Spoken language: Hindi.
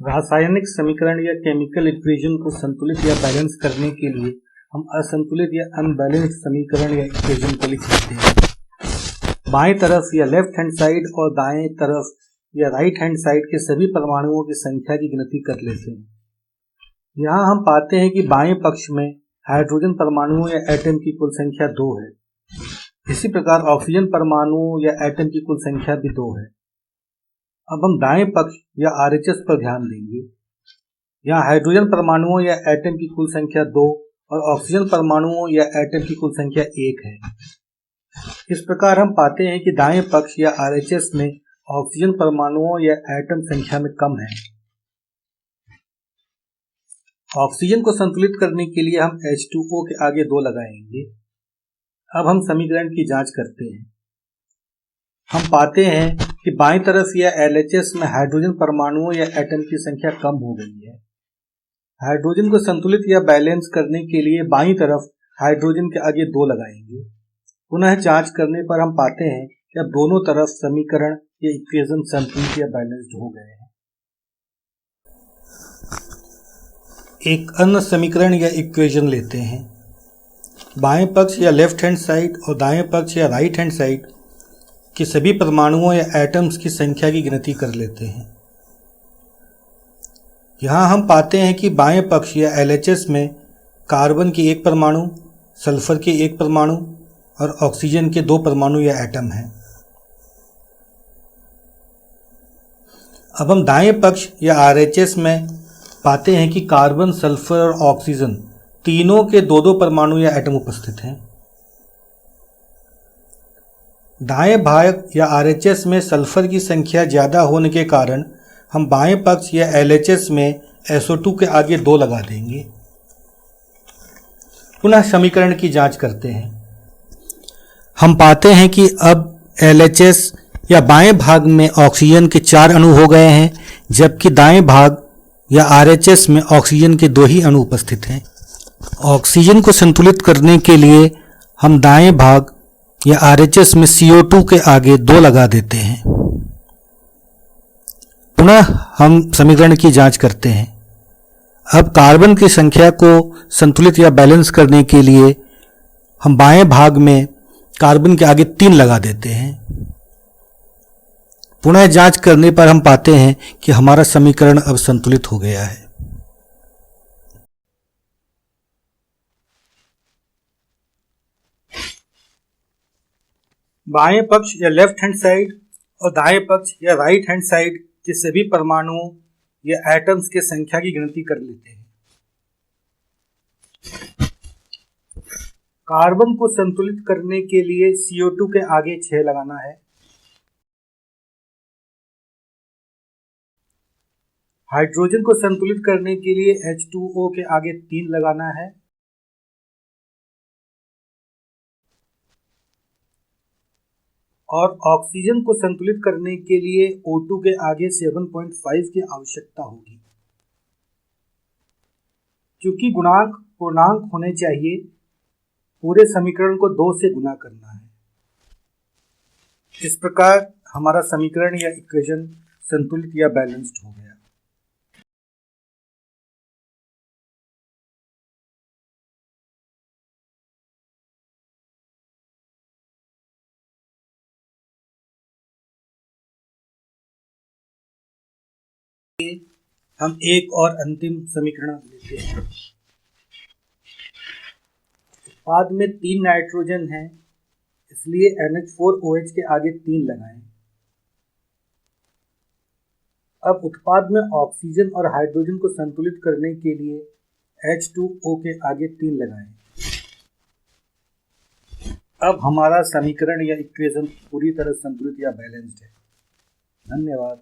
रासायनिक समीकरण या केमिकल इक्वेशन को संतुलित या बैलेंस करने के लिए हम असंतुलित या अनबैलेंस्ड समीकरण या इक्वेशन को लिख सकते हैं। बाएं तरफ या लेफ्ट हैंड साइड और दाएं तरफ या राइट हैंड साइड के सभी परमाणुओं की संख्या की गिनती कर लेते हैं। यहाँ हम पाते हैं कि बाएं पक्ष में हाइड्रोजन परमाणुओं या एटम की कुल संख्या 2 है। इसी प्रकार ऑक्सीजन परमाणुओं या एटम की कुल संख्या भी 2 है। अब हम दाएं पक्ष या RHS पर ध्यान देंगे। यहाँ हाइड्रोजन परमाणुओं या एटम की कुल संख्या 2 और ऑक्सीजन परमाणुओं या एटम की कुल संख्या 1 है। इस प्रकार हम पाते हैं कि दाएं पक्ष या RHS में ऑक्सीजन परमाणुओं या एटम संख्या में कम है। ऑक्सीजन को संतुलित करने के लिए हम H2O के आगे 2 लगाएंगे। अब हम समीकरण की जांच करते हैं। हम पाते हैं कि बाएं तरफ या LHS में हाइड्रोजन परमाणुओं या एटम की संख्या कम हो गई है। हाइड्रोजन को संतुलित या बैलेंस करने के लिए बाईं तरफ हाइड्रोजन के आगे 2 लगाएंगे। पुनः जांच करने पर हम पाते हैं कि अब दोनों तरफ समीकरण या इक्वेशन संतुलित या बैलेंस्ड हो गए हैं। एक अन्य समीकरण या इक्वेशन लेते हैं। बाएं पक्ष या लेफ्ट हैंड साइड और दाएं पक्ष या राइट हैंड साइड कि सभी परमाणुओं या एटम्स की संख्या की गिनती कर लेते हैं। यहाँ हम पाते हैं कि बाएं पक्ष या LHS में कार्बन की 1 परमाणु, सल्फर के 1 परमाणु और ऑक्सीजन के 2 परमाणु या एटम हैं। अब हम दाएं पक्ष या RHS में पाते हैं कि कार्बन, सल्फर और ऑक्सीजन तीनों के 2-2 परमाणु या एटम उपस्थित हैं। दाएं भाग या RHS में सल्फर की संख्या ज़्यादा होने के कारण हम बाएं पक्ष या LHS में SO2 के आगे 2 लगा देंगे। पुनः समीकरण की जांच करते हैं। हम पाते हैं कि अब LHS या बाएं भाग में ऑक्सीजन के 4 अणु हो गए हैं, जबकि दाएं भाग या RHS में ऑक्सीजन के 2 ही अणु उपस्थित हैं। ऑक्सीजन को संतुलित करने के लिए हम दाएं भाग या RHS में CO2 के आगे 2 लगा देते हैं। पुनः हम समीकरण की जांच करते हैं। अब कार्बन की संख्या को संतुलित या बैलेंस करने के लिए हम बाएं भाग में कार्बन के आगे 3 लगा देते हैं। पुनः जांच करने पर हम पाते हैं कि हमारा समीकरण अब संतुलित हो गया है। बाएं पक्ष या लेफ्ट हैंड साइड और दाएं पक्ष या राइट हैंड साइड के सभी परमाणुओं या एटम्स के संख्या की गिनती कर लेते हैं। कार्बन को संतुलित करने के लिए CO2 के आगे 6 लगाना है। हाइड्रोजन को संतुलित करने के लिए H2O के आगे 3 लगाना है। और ऑक्सीजन को संतुलित करने के लिए O2 के आगे 7.5 की आवश्यकता होगी। चूंकि गुणांक पूर्णांक होने चाहिए, पूरे समीकरण को 2 से गुना करना है। इस प्रकार हमारा समीकरण या इक्वेशन संतुलित या बैलेंस्ड हो गया। हम एक और अंतिम समीकरण लेते हैं। उत्पाद में 3 नाइट्रोजन है, इसलिए NH4OH के आगे 3 लगाएं। अब उत्पाद में ऑक्सीजन और हाइड्रोजन को संतुलित करने के लिए H2O के आगे 3 लगाएं। अब हमारा समीकरण या इक्वेशन पूरी तरह संतुलित या बैलेंस्ड है। धन्यवाद।